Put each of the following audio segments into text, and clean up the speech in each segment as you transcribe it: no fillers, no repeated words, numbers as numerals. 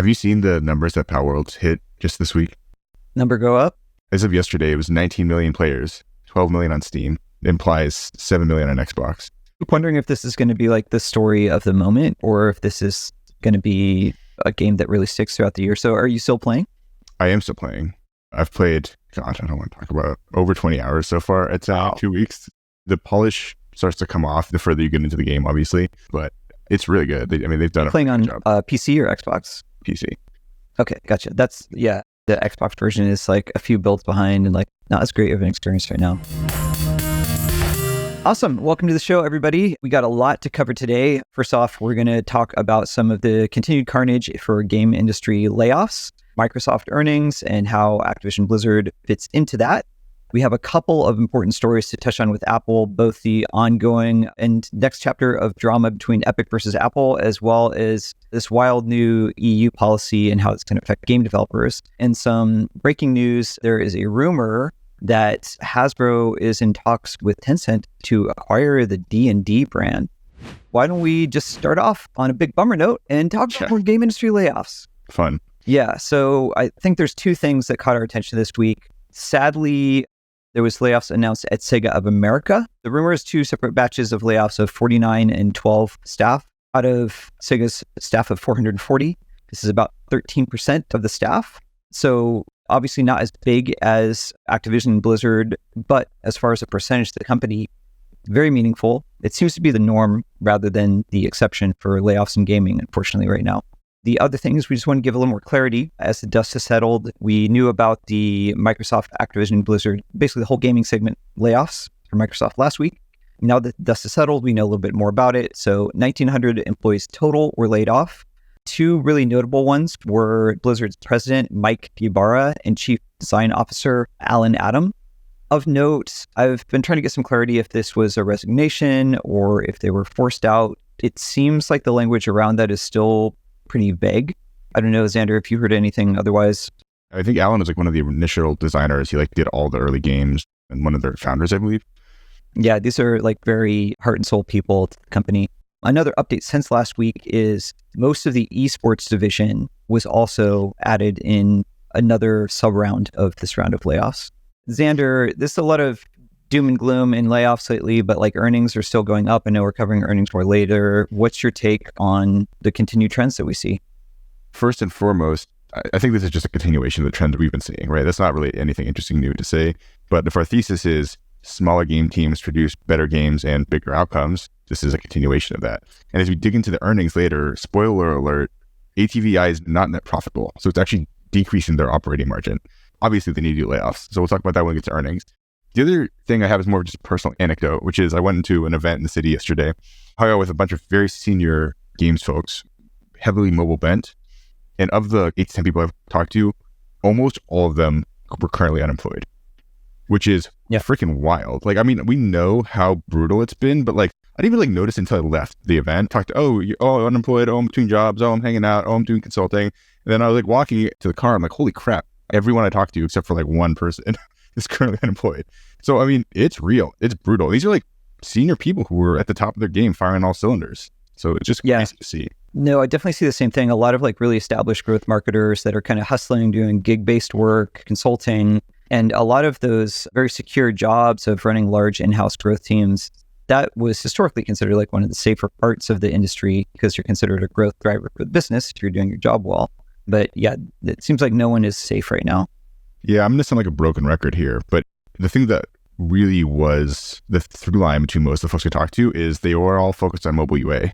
Have you seen the numbers that Palworld's hit just this week? Number go up? As of yesterday, it was 19 million players, 12 million on Steam. It implies 7 million on Xbox. I'm wondering if this is going to be like the story of the moment, or if this is going to be a game that really sticks throughout the year. So are you still playing? I am still playing. I've played, I don't want to talk about it, over 20 hours so far. It's 2 weeks. The polish starts to come off the further you get into the game, obviously, but it's really good. They've done playing on job. PC or Xbox? PC. Okay, gotcha. The Xbox version is like a few builds behind and like not as great of an experience right now. Awesome. Welcome to the show, everybody. We got a lot to cover today. First off, we're going to talk about some of the continued carnage for game industry layoffs, Microsoft earnings, and how Activision Blizzard fits into that. We have a couple of important stories to touch on with Apple, both the ongoing and next chapter of drama between Epic versus Apple, as well as this wild new EU policy and how it's going to affect game developers. And some breaking news, there is a rumor that Hasbro is in talks with Tencent to acquire the D&D brand. Why don't we just start off on a big bummer note and talk about more game industry layoffs? Fun. Yeah, so I think there's two things that caught our attention this week. Sadly, there was layoffs announced at Sega of America. The rumor is two separate batches of layoffs of 49 and 12 staff out of Sega's staff of 440. This is about 13% of the staff. So obviously not as big as Activision Blizzard, but as far as a percentage of the company, very meaningful. It seems to be the norm rather than the exception for layoffs in gaming, unfortunately, right now. The other thing is we just want to give a little more clarity. As the dust has settled, we knew about the Microsoft, Activision, Blizzard, basically the whole gaming segment layoffs for Microsoft last week. Now that the dust has settled, we know a little bit more about it. So 1,900 employees total were laid off. Two really notable ones were Blizzard's president, Mike Ybarra, and chief design officer, Alan Adam. Of note, I've been trying to get some clarity if this was a resignation or if they were forced out. It seems like the language around that is still pretty vague. I don't know, Xander, if you heard anything otherwise. I think Alan was like one of the initial designers. He did all the early games and one of their founders, I believe. Yeah, these are very heart and soul people to the company. Another update since last week is most of the esports division was also added in another sub-round of this round of layoffs. Xander, there's a lot of doom and gloom in layoffs lately, but earnings are still going up. I know we're covering earnings more later. What's your take on the continued trends that we see? First and foremost, I think this is just a continuation of the trend that we've been seeing, right? That's not really anything interesting new to say. But if our thesis is smaller game teams produce better games and bigger outcomes, this is a continuation of that. And as we dig into the earnings later, spoiler alert, ATVI is not net profitable. So it's actually decreasing their operating margin. Obviously, they need to do layoffs. So we'll talk about that when we get to earnings. The other thing I have is more of just a personal anecdote, which is I went into an event in the city yesterday, hung out with a bunch of very senior games folks, heavily mobile bent. And of the 8 to 10 people I've talked to, almost all of them were currently unemployed, which is freaking wild. We know how brutal it's been, but I didn't even notice until I left the event. Talked to, unemployed, I'm between jobs, I'm hanging out, I'm doing consulting. And then I was walking to the car, I'm holy crap, everyone I talked to except for one person is currently unemployed. So, it's real, it's brutal. These are senior people who were at the top of their game firing all cylinders. So it's just crazy to see. No, I definitely see the same thing. A lot of really established growth marketers that are kind of hustling, doing gig-based work, consulting, and a lot of those very secure jobs of running large in-house growth teams, that was historically considered one of the safer parts of the industry because you're considered a growth driver for the business if you're doing your job well. But yeah, it seems like no one is safe right now. Yeah, I'm going to sound like a broken record here, but the thing that really was the through line between most of the folks I talked to is they were all focused on mobile UA.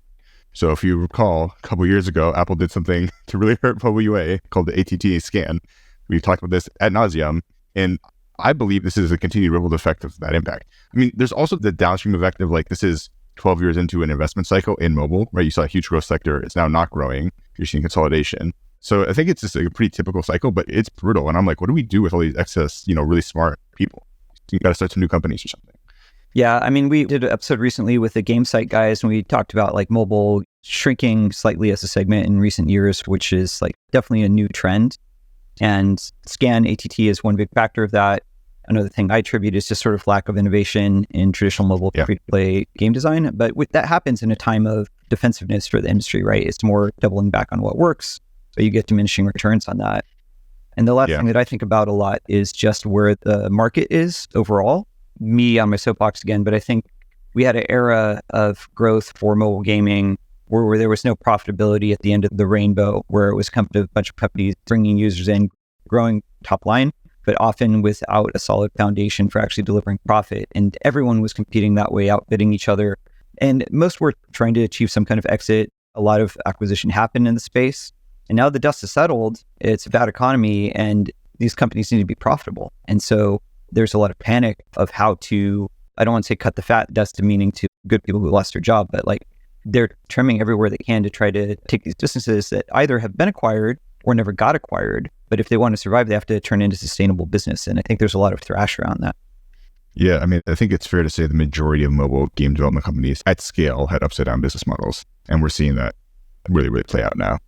So if you recall, a couple of years ago, Apple did something to really hurt mobile UA called the ATT scan. We've talked about this ad nauseum, and I believe this is a continued ripple effect of that impact. There's also the downstream effect of this is 12 years into an investment cycle in mobile, right? You saw a huge growth sector. It's now not growing. You're seeing consolidation. So I think it's just a pretty typical cycle, but it's brutal. And I'm what do we do with all these excess, really smart people? You got to start some new companies or something. Yeah, we did an episode recently with the game site guys, and we talked about mobile shrinking slightly as a segment in recent years, which is definitely a new trend. And scan ATT is one big factor of that. Another thing I attribute is just sort of lack of innovation in traditional mobile free-to-play game design. But that happens in a time of defensiveness for the industry, right? It's more doubling back on what works. but you get diminishing returns on that. And the last thing that I think about a lot is just where the market is overall. Me on my soapbox again, but I think we had an era of growth for mobile gaming where there was no profitability at the end of the rainbow, where it was a bunch of companies bringing users in, growing top line, but often without a solid foundation for actually delivering profit. And everyone was competing that way, outbidding each other. And most were trying to achieve some kind of exit. A lot of acquisition happened in the space. And now the dust has settled. It's a bad economy and these companies need to be profitable. And so there's a lot of panic of how to, I don't want to say cut the fat, dust to meaning to good people who lost their job, but like they're trimming everywhere they can to try to take these businesses that either have been acquired or never got acquired. But if they want to survive, they have to turn into sustainable business. And I think there's a lot of thrash around that. Yeah, I mean, I think it's fair to say the majority of mobile game development companies at scale had upside down business models. And we're seeing that really, really play out now.